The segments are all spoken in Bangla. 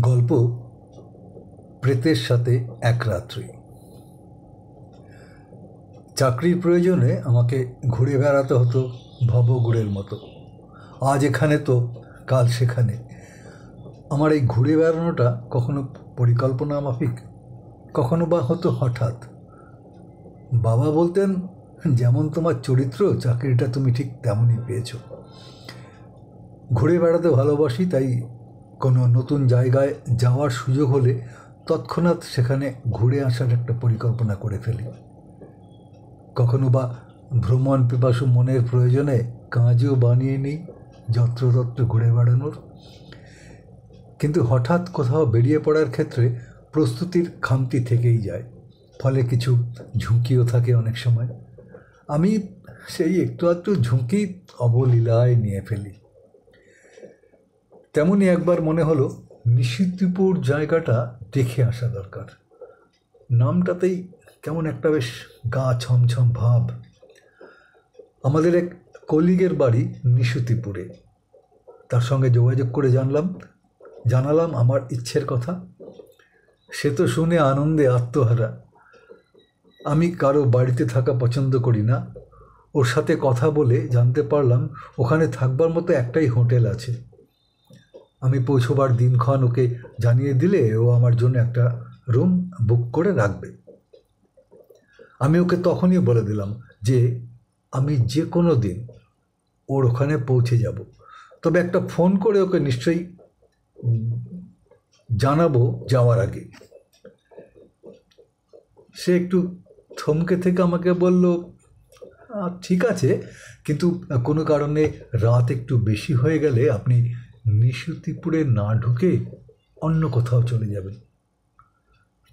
গল্প প্রেতের সাথে এক রাত্রি। চাকরির প্রয়োজনে আমাকে ঘুরে বেড়াতে হতো ভবঘুরের মতো। আজ এখানে তো কাল সেখানে। আমার এই ঘুরে বেড়ানোটা কখনো পরিকল্পনা মাফিক, কখনো বা হতো হঠাৎ। বাবা বলতেন, যেমন তোমার চরিত্র চাকরিটা তুমি ঠিক তেমনই পেয়েছো। ঘুরে বেড়াতে ভালোবাসি, তাই কোনো নতুন জায়গায় যাওয়ার সুযোগ হলে তৎক্ষণাৎ সেখানে ঘুরে আসার একটা পরিকল্পনা করে ফেলি। কখনো বা ভ্রমণ পিপাসু মনের প্রয়োজনে কাজও বানিয়ে নিই যত্রতত্র ঘুরে বেড়ানোর। কিন্তু হঠাৎ কোথাও বেরিয়ে পড়ার ক্ষেত্রে প্রস্তুতির খামতি থেকেই যায়, ফলে কিছু ঝুঁকিও থাকে অনেক সময়। আমি সেই একটু আধটু ঝুঁকি অবলীলায় নিয়ে ফেলি। তেমনই একবার মনে হলো নিশিতিপুর জায়গাটা দেখে আসা দরকার। নামটাতেই কেমন একটা বেশ গা ছমছম ভাব। আমাদের এক কলিগের বাড়ি নিশিতিপুরে। তার সঙ্গে যোগাযোগ করে জানালাম আমার ইচ্ছের কথা। সে তো শুনে আনন্দে আত্মহারা। আমি কারো বাড়িতে থাকা পছন্দ করি না। ওর সাথে কথা বলে জানতে পারলাম ওখানে থাকবার মতো একটাই হোটেল আছে। আমি পৌঁছবার দিনক্ষণ ওকে জানিয়ে দিলে ও আমার জন্য একটা রুম বুক করে রাখবে। আমি ওকে তখনই বলে দিলাম যে আমি যে কোনো দিন ওর ওখানে পৌঁছে যাব, তবে একটা ফোন করে ওকে নিশ্চয়ই জানাবো যাওয়ার আগে। সে একটু থমকে থেকে আমাকে বলল, ঠিক আছে, কিন্তু কোনো কারণে রাত একটু বেশি হয়ে গেলে আপনি নিশিতিপুরে না ঢুকে অন্য কোথাও চলে যাবেন।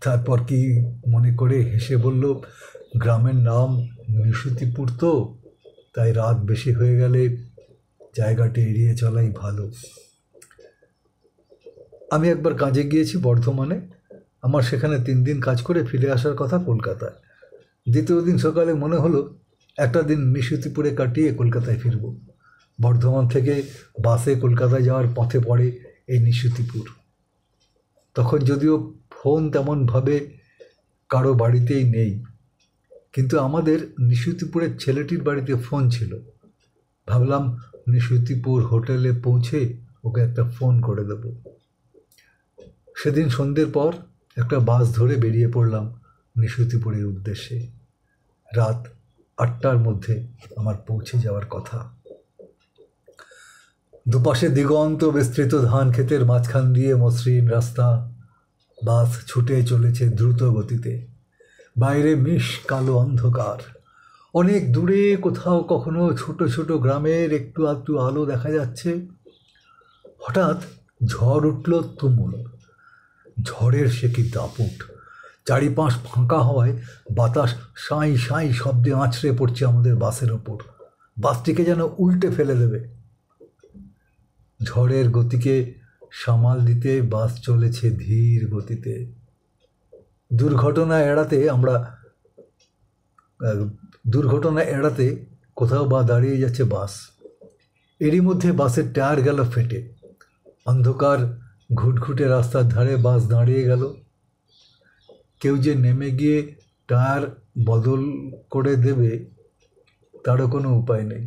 তারপর কি মনে করে হেসে বলল, গ্রামের নাম নিশিতিপুর তো, তাই রাত বেশি হয়ে গেলে জায়গাটি এড়িয়ে চলাই ভালো। আমি একবার কাজে গিয়েছি বর্ধমানে। আমার সেখানে 3 দিন কাজ করে ফিরে আসার কথা কলকাতায়। দ্বিতীয় দিন সকালে মনে হলো একটা দিন নিশিতিপুরে কাটিয়ে কলকাতায় ফিরব। বর্ধমান থেকে বাসে কলকাতায় যাওয়ার পথে পড়ে এই নিশিতিপুর। তখন যদিও ফোন তেমনভাবে কারো বাড়িতেই নেই, কিন্তু আমাদের নিশিতিপুরের ছেলেটির বাড়িতে ফোন ছিল। ভাবলাম নিশিতিপুর হোটেলে পৌঁছে ওকে একটা ফোন করে দেব। সেদিন সন্ধ্যের পর একটা বাস ধরে বেরিয়ে পড়লাম নিশিতিপুরের উদ্দেশ্যে। রাত 8টার মধ্যে আমার পৌঁছে যাওয়ার কথা। দুপাশে দিগন্ত বিস্তৃত ধান ক্ষেতের মাঝখান দিয়ে মসৃণ রাস্তা। বাস ছুটে চলেছে দ্রুত গতিতে। বাইরে মিশ কালো অন্ধকার। অনেক দূরে কোথাও কখনো ছোট ছোট গ্রামের একটু আধটু আলো দেখা যাচ্ছে। হঠাৎ ঝড় উঠল তুমুল। ঝড়ের সে কি দাপট! চারিপাশ ফাঁকা হওয়ায় বাতাস সাঁই সাঁই শব্দে আছড়ে পড়ছে আমাদের বাসের ওপর। বাসটিকে যেন উল্টে ফেলে দেবে। ঝড়ের গতিকে সামাল দিতে বাস চলেছে ধীর গতিতে। দুর্ঘটনা এড়াতে কোথাও বা দাঁড়িয়ে যাচ্ছে বাস। এরই মধ্যে বাসের টায়ার গেল ফেটে। অন্ধকার ঘুটঘুটে রাস্তার ধারে বাস দাঁড়িয়ে গেল। কেউ যে নেমে গিয়ে টায়ার বদল করে দেবে তারও কোনো উপায় নেই।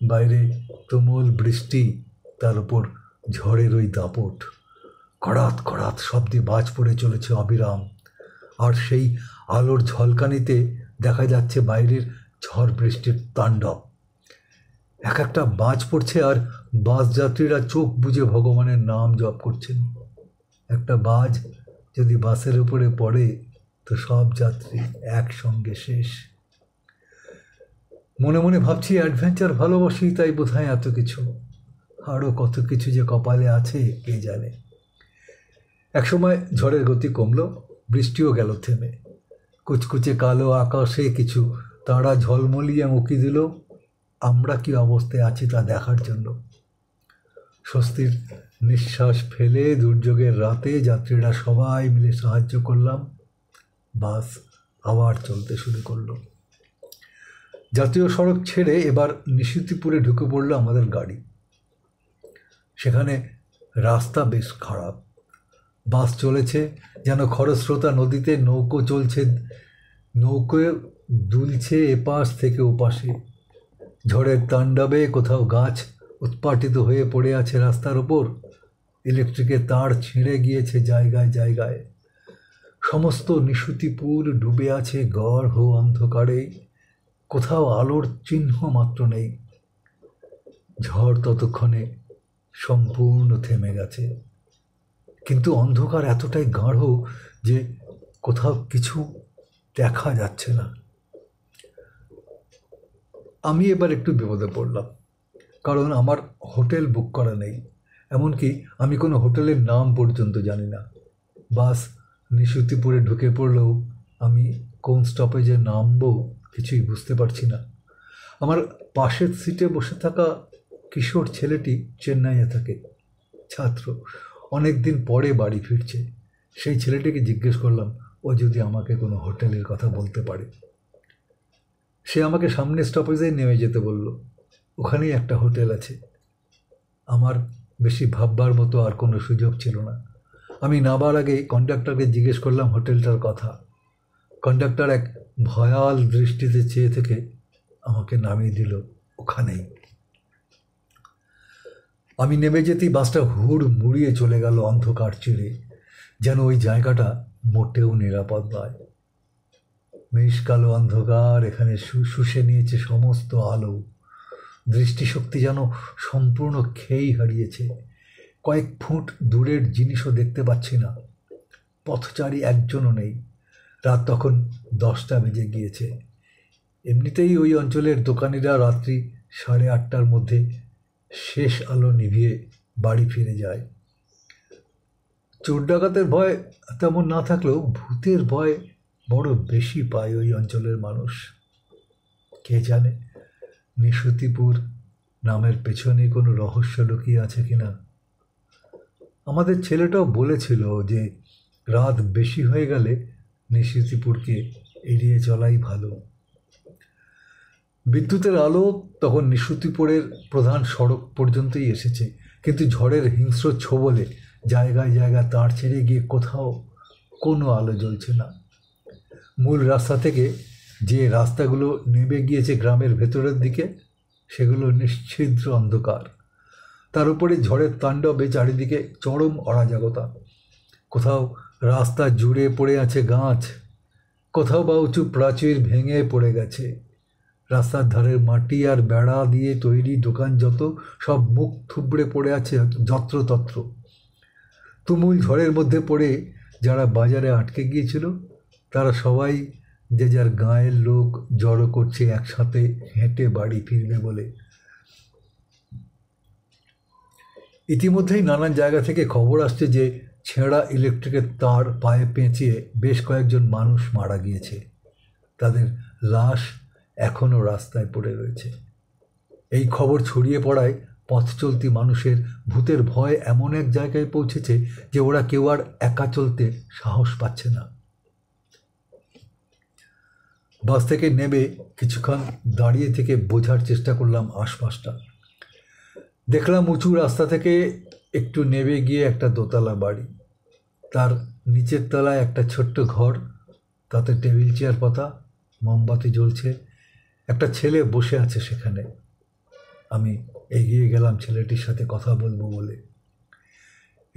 বাইরে তুমুল বৃষ্টি, তার উপর ঝড়ের ওই দাপট। কড়াত কড়াত শব্দে বাজ পড়ে চলেছে অবিরাম। আর সেই আলোর ঝলকানিতে দেখা যাচ্ছে বাইরের ঝড় বৃষ্টির তাণ্ডব। এক একটা বাজ পড়ছে আর বাস যাত্রীরা চোখ বুজে ভগবানের নাম জপ করছেন। একটা বাজ যদি বাসের উপরে পড়ে তো সব যাত্রী একসঙ্গে শেষ। মনে মনে ভাবছি অ্যাডভেঞ্চার ভালোবাসি, তাই বোধহয় এত কিছু। আরও কত কিছু যে কপালে আছে কে জানে। একসময় ঝড়ের গতি কমল, বৃষ্টিও গেল থেমে। কুচকুচে কালো আকাশে কিছু তারা ঝলমলিয়ে উঁকি দিল। আমরা কি অবস্থায় আছি তা দেখার জন্য। স্বস্তির নিঃশ্বাস ফেলে দুর্যোগের রাতে যাত্রীরা সবাই মিলে সাহায্য করলাম। বাস আবার চলতে শুরু করলো। জাতীয় সড়ক ছেড়ে এবার নিশিতিপুরে ঢুকে পড়ল আমাদের গাড়ি। সেখানে রাস্তা বেশ খারাপ। বাস চলেছে যেন খরস্রোতা নদীতে, নৌকো চলছে, নৌকো দুলছে এপাশ থেকে ওপাশে। ঝড়ের তাণ্ডবে কোথাও গাছ উৎপাটিত হয়ে পড়ে আছে রাস্তার ওপর, ইলেকট্রিকের তার ছিঁড়ে গিয়েছে জায়গায় জায়গায়। সমস্ত নিশুতিপুর ডুবে আছে গড় অন্ধকারে, কোথাও আলোর চিহ্ন মাত্র নেই। ঝড় ততক্ষণে সম্পূর্ণ থেমে গেছে, কিন্তু অন্ধকার এতটাই গাঢ় যে কোথাও কিছু দেখা যাচ্ছে না। আমি এবার একটু বিপদে পড়লাম, কারণ আমার হোটেল বুক করা নেই, এমনকি আমি কোনো হোটেলের নাম পর্যন্ত জানি না। বাস নিশুতিপুরে ঢুকে পড়লেও আমি কোন স্টপেজে নামবো কিছুই বুঝতে পারছি না। আমার পাশের সিটে বসে থাকা কিশোর ছেলেটি চেন্নাইয়ে থাকে, ছাত্র, অনেক দিন পরে বাড়ি ফিরছে। সেই ছেলেটিকে জিজ্ঞেস করলাম ও যদি আমাকে কোনো হোটেলের কথা বলতে পারে। সে আমাকে সামনের স্টপেজেই নেমে যেতে বলল, ওখানেই একটা হোটেল আছে। আমার বেশি ভাববার মতো আর কোনো সুযোগ ছিল না। আমি নাবার আগেই কন্ডাক্টরকে জিজ্ঞেস করলাম হোটেলটার কথা। কন্ডাক্টর এক ভয়াল দৃষ্টিতে চেয়ে থেকে আমাকে নামিয়ে দিল ওখানেই। আমি নেমে যেতেই বাসটা হুড় মুড়িয়ে চলে গেল অন্ধকার চিরে, যেন ওই জায়গাটা মোটেও নিরাপদ নয়। মেষকালো অন্ধকার এখানে শুষে নিয়েছে সমস্ত আলো। দৃষ্টিশক্তি যেন সম্পূর্ণ খেই হারিয়েছে। কয়েক ফুট দূরের জিনিসও দেখতে পাচ্ছি না। পথচারী একজনও নেই। রাত তখন 10টা বেজে গিয়েছে। এমনিতেই ওই অঞ্চলের দোকানিরা রাত্রি 8:30টার মধ্যে শেষ আলো নিভিয়ে বাড়ি ফিরে যায়। চোর ডাকাতের ভয় তেমন না থাকলেও ভূতের ভয় বড় বেশি পায় ওই অঞ্চলের মানুষ। কে জানে নিশুতিপুর নামের পেছনে কোনো রহস্য লুকিয়ে আছে কিনা। আমাদের ছেলেটাও বলেছিল যে রাত বেশি হয়ে গেলে নিশুতিপুরকে এড়িয়ে চলাই ভালো। বিদ্যুতের আলো তখন নিশুতিপুরের প্রধান সড়ক পর্যন্তই এসেছে, কিন্তু ঝড়ের হিংস্র ছোবলে জায়গায় জায়গায় তার ছেড়ে গিয়ে কোথাও কোনো আলো জ্বলছে না। মূল রাস্তা থেকে যে রাস্তাগুলো নেমে গিয়েছে গ্রামের ভেতরের দিকে, সেগুলো নিশ্ছিদ্র অন্ধকার। তার উপরে ঝড়ের তাণ্ডবে চারিদিকে চরম অরাজকতা। কোথাও রাস্তা জুড়ে পড়ে আছে গাছ, কোথাও বা উঁচু প্রাচীর ভেঙে পড়ে গেছে। রাস্তার ধারের মাটি আর বেড়া দিয়ে তৈরি দোকান যত, সব মুখ থুবড়ে পড়ে আছে যত্রতত্র। তুমুল ঝড়ের মধ্যে পড়ে যারা বাজারে আটকে গিয়েছিল, তারা সবাই যে যার গাঁয়ের লোক জড়ো করছে একসাথে হেঁটে বাড়ি ফিরবে বলে। ইতিমধ্যেই নানান জায়গা থেকে খবর আসছে যে ছেঁড়া ইলেকট্রিকের তার পায়ে পেঁচিয়ে বেশ কয়েকজন মানুষ মারা গিয়েছে। তাদের লাশ এখনও রাস্তায় পড়ে রয়েছে। এই খবর ছড়িয়ে পড়ায় পথ চলতি মানুষের ভূতের ভয় এমন এক জায়গায় পৌঁছেছে যে ওরা কেউ আর একা চলতে সাহস পাচ্ছে না। বাস থেকে নেমে কিছুক্ষণ দাঁড়িয়ে থেকে বোঝার চেষ্টা করলাম আশপাশটা। দেখলাম উঁচু রাস্তা থেকে একটু নেমে গিয়ে একটা দোতলা বাড়ি, তার নিচের তলায় একটা ছোট্ট ঘর, তাতে টেবিল চেয়ার পাতা, মোমবাতি জ্বলছে, একটা ছেলে বসে আছে সেখানে। আমি এগিয়ে গেলাম ছেলেটির সাথে কথা বলবো বলে।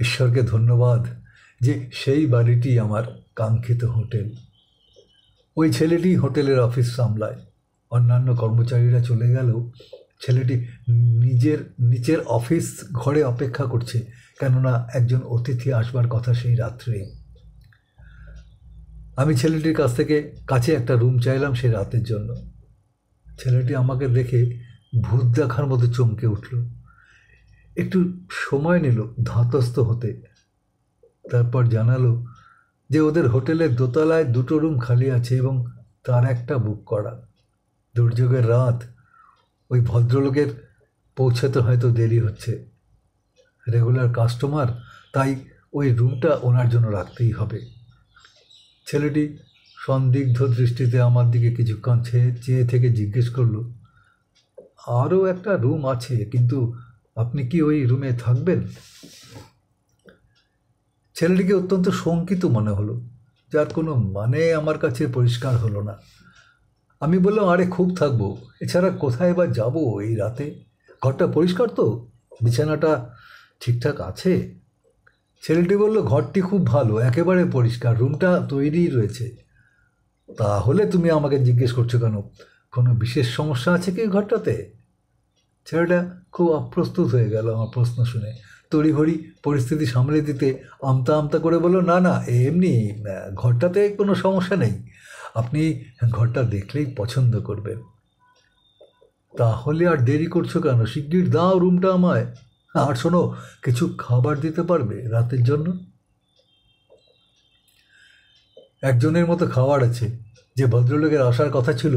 ঈশ্বরকে ধন্যবাদ যে সেই বাড়িটি আমার কাঙ্ক্ষিত হোটেল। ওই ছেলেটি হোটেলের অফিস সামলায়। অন্যান্য কর্মচারীরা চলে গেলেও ছেলেটি নিচের অফিস ঘরে অপেক্ষা করছে, কেননা একজন অতিথি আসবার কথা সেই রাত্রেই। আমি ছেলেটির কাছ থেকে কাছে একটা রুম চাইলাম সেই রাতের জন্য। ছেলেটি আমাকে দেখে ভূত দেখার মতো চমকে উঠল। একটু সময় নিল ধাতস্থ হতে। তারপর জানালো যে ওদের হোটেলের দোতলায় 2টো রুম খালি আছে এবং তার একটা বুক করা। দুর্যোগের রাত, ওই ভদ্রলোকের পৌঁছাতে হয়তো দেরি হচ্ছে। রেগুলার কাস্টমার, তাই ওই রুমটা ওনার জন্য রাখতেই হবে। ছেলেটি সন্দিগ্ধ দৃষ্টিতে আমার দিকে কিছুক্ষণ চেয়ে থেকে জিজ্ঞেস করলো, আরও একটা রুম আছে, কিন্তু আপনি কি ওই রুমে থাকবেন? ছেলেটিকে অত্যন্ত শঙ্কিত মনে হলো, যার কোনো মানে আমার কাছে পরিষ্কার হলো না। আমি বললাম, আরে খুব থাকবো, এছাড়া কোথায় বা যাবো এই রাতে? ঘরটা পরিষ্কার তো? বিছানাটা ঠিকঠাক আছে? ছেলেটি বলল, ঘরটি খুব ভালো, একেবারে পরিষ্কার, রুমটা তৈরিই রয়েছে। তাহলে তুমি আমাকে জিজ্ঞেস করছো কেন? কোনো বিশেষ সমস্যা আছে কি ঘরটাতে? ছেলেটা খুব অপ্রস্তুত হয়ে গেল আমার প্রশ্ন শুনে। তড়িঘড়ি পরিস্থিতি সামলে দিতে আমতা আমতা করে বলল, না না, এমনি ঘরটাতে কোনো সমস্যা নেই, আপনি ঘরটা দেখলেই পছন্দ করবেন। তাহলে আর দেরি করছো কেন? শিগগির দাও রুমটা আমায়। আর শোনো, কিছু খাবার দিতে পারবে রাতের জন্য? একজনের মতো খাবার আছে, যে ভদ্রলোকের আসার কথা ছিল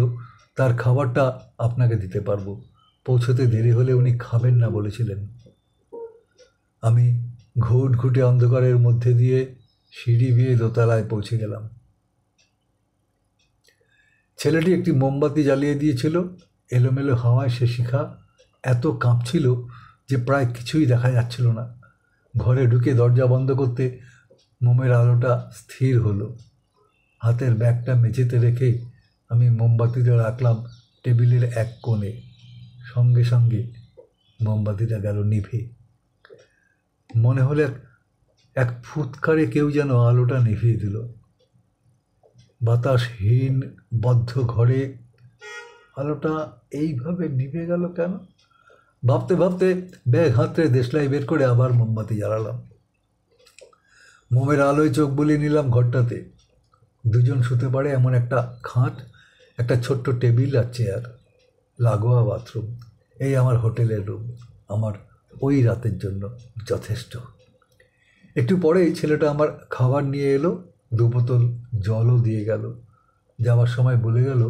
তার খাবারটা আপনাকে দিতে পারবো। পৌঁছতে দেরি হলে উনি খাবেন না বলেছিলেন। আমি ঘুটঘুটে অন্ধকারের মধ্যে দিয়ে সিঁড়ি বেয়ে দোতলায় পৌঁছে গেলাম। ছেলেটি একটি মোমবাতি জ্বালিয়ে দিয়েছিল। এলোমেলো হাওয়ায় সে শিখা এত কাঁপছিল যে প্রায় কিছুই দেখা যাচ্ছিল না। ঘরে ঢুকে দরজা বন্ধ করতে মোমের আলোটা স্থির হলো। হাতের ব্যাগটা মেঝেতে রেখে আমি মোমবাতিটা রাখলাম টেবিলের এক কোণে। সঙ্গে সঙ্গে মোমবাতিটা গেল নিভে। মনে হলো এক ফুৎকারে কেউ যেন আলোটা নিভিয়ে দিল। বাতাসহীন বদ্ধ ঘরে আলোটা এইভাবে নিভে গেল কেন? ভাবতে ভাবতে ব্যাগ হাতড়ে দেশলাই বের করে আবার মোমবাতি জ্বালালাম। মোমের আলোয় চোখ বুলিয়ে নিলাম ঘরটাতে। দুজন শুতে পারে এমন একটা খাট, একটা ছোট্ট টেবিল আর চেয়ার, লাগোয়া বাথরুম। এই আমার হোটেলের রুম, আমার ওই রাতের জন্য যথেষ্ট। একটু পরেই ছেলেটা আমার খাবার নিয়ে এলো, 2 বোতল জলও দিয়ে গেল। যাওয়ার সময় বলে গেল,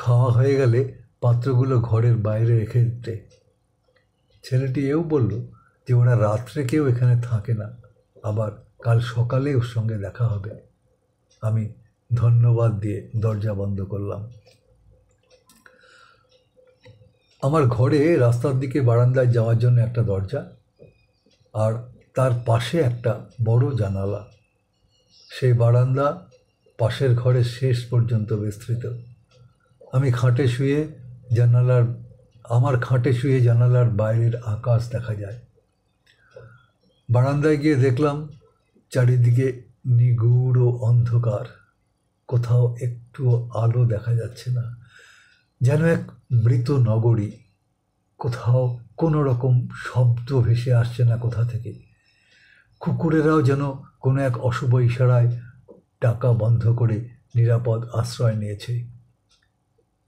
খাওয়া হয়ে গেলে পাত্রগুলো ঘরের বাইরে রেখে দিতে। ছেলেটি এও বলল যে ওরা রাত্রে কেউ এখানে থাকে না, আবার কাল সকালে ওর সঙ্গে দেখা হবে। আমি ধন্যবাদ দিয়ে দরজা বন্ধ করলাম। আমার ঘরে রাস্তার দিকে বারান্দায় যাওয়ার জন্য একটা দরজা, আর তার পাশে একটা বড় জানালা। সেই বারান্দা পাশের ঘরের শেষ পর্যন্ত বিস্তৃত। আমি খাটে শুয়ে জানালার বাইরের আকাশ দেখা যায়। বারান্দায় গিয়ে দেখলাম চারিদিকে নিগুড় অন্ধকার, কোথাও একটুও আলো দেখা যাচ্ছে না, যেন এক মৃত নগরী। কোথাও কোনো রকম শব্দ ভেসে আসছে না কোথা থেকে। কুকুরেরাও যেন কোনো এক অশুভ ইশারায় ডাকা বন্ধ করে নিরাপদ আশ্রয় নিয়েছে।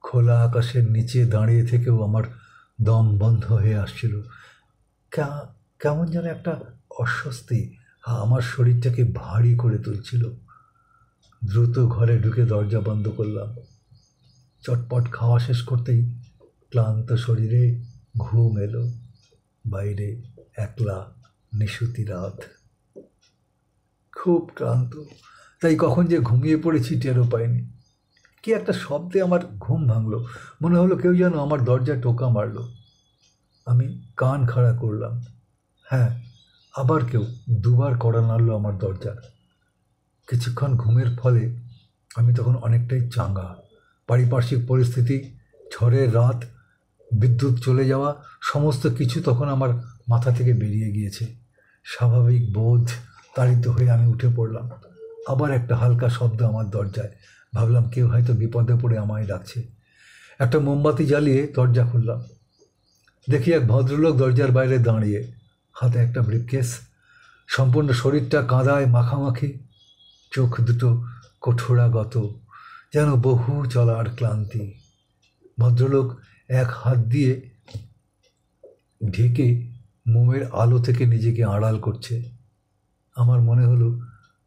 খোলা আকাশের নিচে দাঁড়িয়ে থেকেও আমার দম বন্ধ হয়ে আসছিল। কেমন যেন একটা অস্বস্তি আমার শরীরটাকে ভারী করে তুলছিল। দ্রুত ঘরে ঢুকে দরজা বন্ধ করলাম। চটপট খাওয়া শেষ করতেই ক্লান্ত শরীরে ঘুম এলো। বাইরে একলা নিশুতি রাত। খুব ক্লান্ত, তাই কখন যে ঘুমিয়ে পড়েছি টেরও পাইনি। কি একটা শব্দে আমার ঘুম ভাঙলো, মনে হলো কেউ যেন আমার দরজায় টোকা মারল। আমি কান খাড়া করলাম। হ্যাঁ, আবার কেউ 2বার কড়া নাড়ল আমার দরজার। কিছুক্ষণ ঘুমের ফলে আমি তখন অনেকটাই চাঙ্গা। পারিপার্শ্বিক পরিস্থিতি, ঝড়ের রাত, বিদ্যুৎ চলে যাওয়া, সমস্ত কিছু তখন আমার মাথা থেকে বেরিয়ে গিয়েছে। স্বাভাবিক বোধ তাড়িত হয়ে আমি উঠে পড়লাম। আবার একটা হালকা শব্দ আমার দরজায়। ভাবলাম কেউ হয়তো বিপদে পড়ে আমায় ডাকছে। একটা মোমবাতি জ্বালিয়ে দরজা খুললাম। দেখি এক ভদ্রলোক দরজার বাইরে দাঁড়িয়ে, হাতে একটা ব্রিফকেস, সম্পূর্ণ শরীরটা কাদায় মাখামাখি, চোখ দুটো কঠোরাগত, যেন বহু চলার ক্লান্তি। ভদ্রলোক এক হাত দিয়ে ঢেকে মোমের আলো থেকে নিজেকে আড়াল করছে। আমার মনে হলো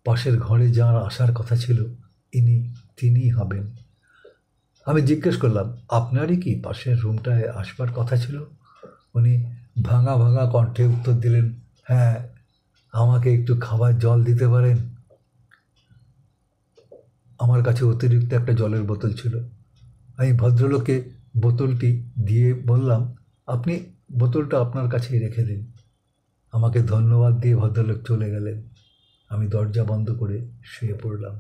পাশের ঘরে যার আসার কথা ছিল তিনিই হবেন। আমি জিজ্ঞেস করলাম, আপনারই কি পাশের রুমটায় আসবার কথা ছিল? উনি ভাঙা ভাঙা কণ্ঠে উত্তর দিলেন, হ্যাঁ, আমাকে একটু খাবার জল দিতে পারেন? আমার কাছে অতিরিক্ত একটা জলের বোতল ছিল। আমি ভদ্রলোককে বোতলটি দিয়ে বললাম, আপনি বোতলটা আপনার কাছেই রেখে দিন। আমাকে ধন্যবাদ দিয়ে ভদ্রলোক চলে গেলেন। আমি দরজা বন্ধ করে শুয়ে পড়লাম।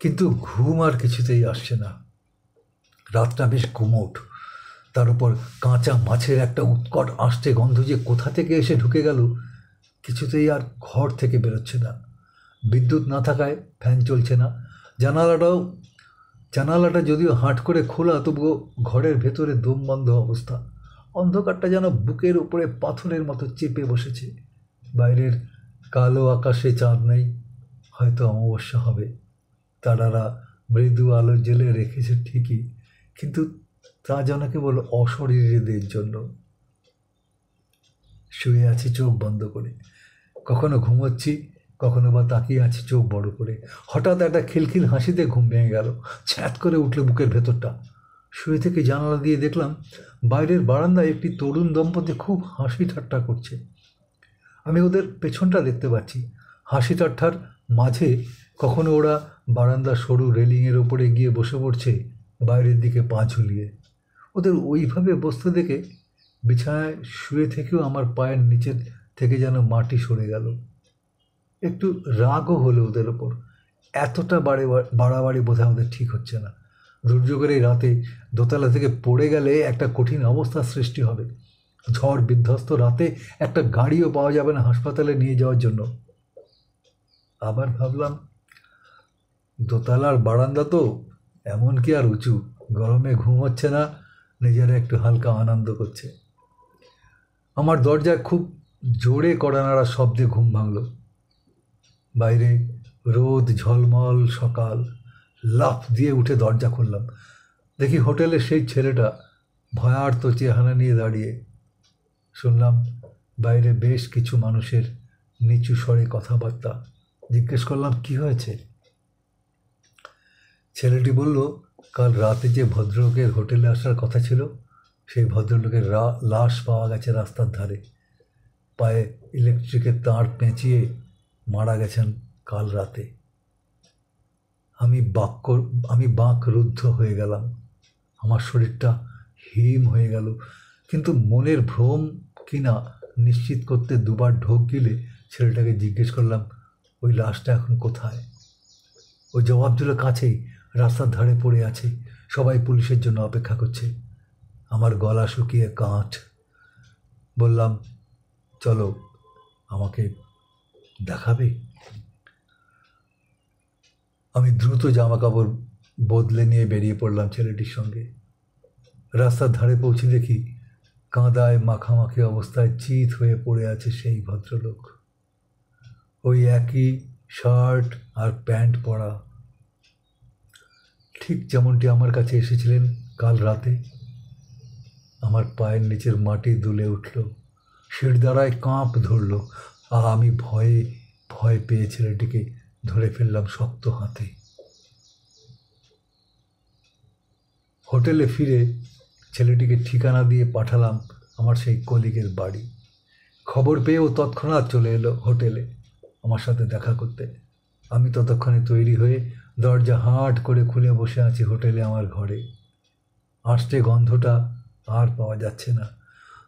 কিন্তু ঘুম আর কিছুতেই আসছে না। রাতটা বেশ গুমোট, তার উপর কাঁচা মাছের একটা উৎকট আষ্টে গন্ধ যে কোথা থেকে এসে ঢুকে গেল, কিছুতেই আর ঘর থেকে বেরোচ্ছে না। বিদ্যুৎ না থাকায় ফ্যান চলছে না। জানালাটা যদিও হাট করে খোলা, তবুও ঘরের ভেতরে দম বন্ধ অবস্থা। অন্ধকারটা যেন বুকের উপরে পাথরের মতো চেপে বসেছে। বাইরের কালো আকাশে চাঁদ নেই, হয়তো অমাবস্যা হবে। তারারা মৃদু আলো জেলে রেখেছে ঠিকই, কিন্তু তা যেন কেবল অশরীরীদের জন্য। শুয়ে আছি চোখ বন্ধ করে, কখনো ঘুমোচ্ছি, কখনো বা তাকিয়ে আছি চোখ বড় করে। হঠাৎ একটা খিলখিল হাসিতে ঘুম ভেঙে গেল। ছ্যাঁত করে উঠল বুকের ভেতরটা। শুয়ে থেকে জানালা দিয়ে দেখলাম বাইরের বারান্দায় একটি তরুণ দম্পতি খুব হাসি ঠাট্টা করছে। আমি ওদের পেছনটা দেখতে পাচ্ছি। হাসি ঠাট্টার মাঝে কখনো ওরা বারান্দার সরু রেলিংয়ের ওপরে গিয়ে বসে পড়ছে বাইরের দিকে পা ঝুলিয়ে। ওদের ওইভাবে বসতে দেখে বিছানায় শুয়ে থেকেও আমার পায়ের নিচের থেকে যেন মাটি সরে গেল। একটু রাগও হলো ওদের ওপর। এতটা বাড়াবাড়ি বোধহয় ওদের ঠিক হচ্ছে না। দুর্যোগের এই রাতে দোতলা থেকে পড়ে গেলে একটা কঠিন অবস্থার সৃষ্টি হবে। ঝড় বিধ্বস্ত রাতে একটা গাড়িও পাওয়া যাবে না হাসপাতালে নিয়ে যাওয়ার জন্য। আবার ভাবলাম, দোতলার বারান্দা তো, এমন কি আর উঁচু? গরমে ঘুম হচ্ছে না, নিজেরা একটু হালকা আনন্দ করছে। আমার দরজায় খুব জোরে কড়া নাড়ার শব্দে ঘুম ভাঙল। বাইরে রোদ ঝলমল সকাল। লাফ দিয়ে উঠে দরজা খুললাম। দেখি হোটেলের সেই ছেলেটা ভয়ার্ত চেহারা নিয়ে দাঁড়িয়ে। শুনলাম বাইরে বেশ কিছু মানুষের নিচু স্বরে কথাবার্তা। জিজ্ঞেস করলাম কি হয়েছে। ছেলেটি বলল, কাল রাতে যে ভদ্রলোকের হোটেলে আসার কথা ছিল, সেই ভদ্রলোকের লাশ পাওয়া গেছে রাস্তার ধারে। পায়ে ইলেকট্রিকের তার পেঁচিয়ে মারা গেছেন কাল রাতে। আমি বাক রুদ্ধ হয়ে গেলাম। আমার শরীরটা হিম হয়ে গেল। কিন্তু মনের ভ্রম কিনা নিশ্চিত করতে দুবার ঢোক গিলে ছেলেটাকে জিজ্ঞেস করলাম, ওই লাশটা এখন কোথায়? ওই জবাব দিল, কাছেই, রাস্তার ধারে পড়ে আছে, সবাই পুলিশের জন্য অপেক্ষা করছে। আমার গলা শুকিয়ে কাঠ। বললাম, চলো, আমাকে দেখাবে? আমি দ্রুত জামা কাপড় বদলে নিয়ে বেরিয়ে পড়লাম ছেলেটির সঙ্গে। রাস্তার ধারে পৌঁছে দেখি কাঁদায় মাখামাখি অবস্থায় চিত হয়ে পড়ে আছে সেই ভদ্রলোক। ওই একই শার্ট আর প্যান্ট পরা, ঠিক যেমনটি আমার কাছে এসেছিলেন কাল রাতে। আমার পায়ের নিচের মাটি দুলে উঠল, শিরদাঁড়ায় কাঁপ ধরল। আমি ভয় পেয়ে ছেলেটিকে ধরে ফেললাম শক্ত হাতে। হোটেলে ফিরে ছেলেটিকে ঠিকানা দিয়ে পাঠালাম আমার সেই কলিগের বাড়ি। খবর পেয়েও তৎক্ষণাৎ চলে এলো হোটেলে আমার সাথে দেখা করতে। আমি ততক্ষণে তৈরি হয়ে দরজা হাট করে খুলে বসে আছি হোটেলে আমার ঘরে। আষ্টে গন্ধটা আর পাওয়া যাচ্ছে না।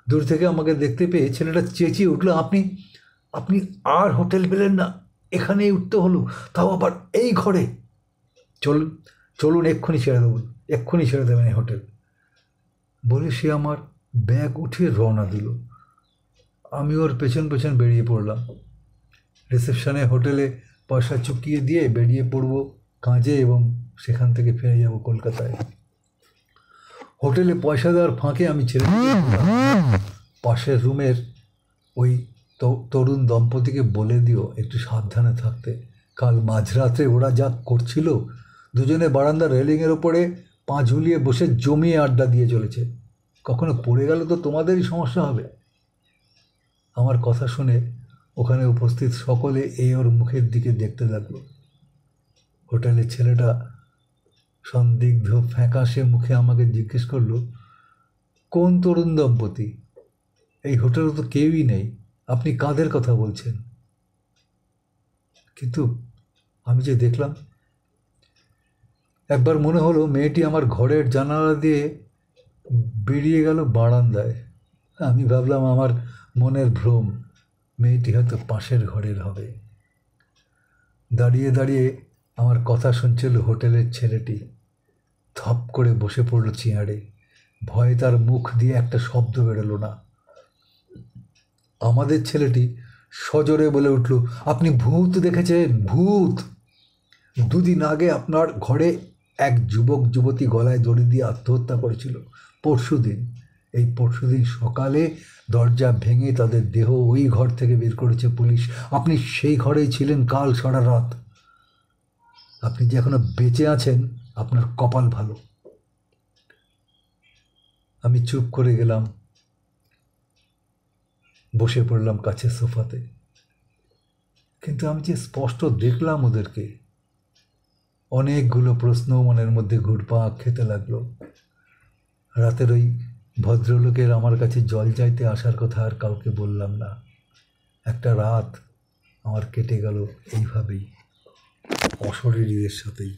দূর থেকে আমাকে দেখতে পেয়ে ছেলেটা চেঁচিয়ে উঠল, আপনি আপনি আর হোটেল পেলেন না? এখানেই উঠতে হলো, তাও আবার এই ঘরে? চলুন চলুন, এক্ষুনি ছেড়ে দেবেন এই হোটেল। বলে সে আমার ব্যাগ উঠিয়ে রওনা দিল। আমি ওর পেছন পেছন বেরিয়ে পড়লাম। রিসেপশনে হোটেলে পয়সা চুকিয়ে দিয়ে বেরিয়ে পড়ব কাজে, এবং সেখান থেকে ফিরে যাব কলকাতায়। হোটেলে পয়সা দেওয়ার ফাঁকে আমি পাশের রুমের ওই তরুণ দম্পতিকে বলে দিও একটু সাবধানে থাকতে। কাল মাঝরাতে ওরা যা করছিল, দুজনে বারান্দার রেলিংয়ের ওপরে পা ঝুলিয়ে বসে জমিয়ে আড্ডা দিয়ে চলেছে। কখনো পড়ে গেল তো তোমাদেরই সমস্যা হবে। আমার কথা শুনে ওখানে উপস্থিত সকলে এই ওর মুখের দিকে দেখতে লাগলো। হোটেলের ছেলেটা সন্দিগ্ধ ফ্যাকাশে মুখে আমাকে জিজ্ঞেস করলো, কোন তরুণ দম্পতি? এই হোটেলে তো কেউই নেই, আপনি কাদের কথা বলছেন? কিন্তু আমি যে দেখলাম, একবার মনে হলো মেয়েটি আমার ঘরের জানালা দিয়ে বেরিয়ে গেল বারান্দায়। আমি ভাবলাম আমার মনের ভ্রম, মেয়েটি হয়তো পাশের ঘরের হবে। দাঁড়িয়ে দাঁড়িয়ে আমার কথা শুনছিল হোটেলের ছেলেটি। ধপ করে বসে পড়ল চেয়ারে। ভয়ে তার মুখ দিয়ে একটা শব্দ বেরোলো না। আমাদের ছেলেটি সজোরে বলে উঠল, আপনি ভূত দেখেছেন? ভূত! দুদিন আগে আপনার ঘরে এক যুবক যুবতী গলায় দড়ি দিয়ে আত্মহত্যা করেছিল। পরশুদিন সকালে দরজা ভেঙে তাদের দেহ ওই ঘর থেকে বের করেছে পুলিশ। আপনি সেই ঘরেই ছিলেন কাল সারা রাত। আপনি যে এখনো বেঁচে আছেন, আপনার কপাল ভালো। আমি চুপ করে গেলাম, বসে পড়লাম কাছের সোফাতে। কিন্তু আমি যে স্পষ্ট দেখলাম ওদেরকে। অনেকগুলো প্রশ্ন মনের মধ্যে ঘুরপাক খেতে লাগলো। রাতের ওই ভদ্রলোকের আমার কাছে জল চাইতে আসার কথা আর কাউকে বললাম না। একটা রাত আমার কেটে গেল এইভাবেই, অশরীরীদের সাথেই।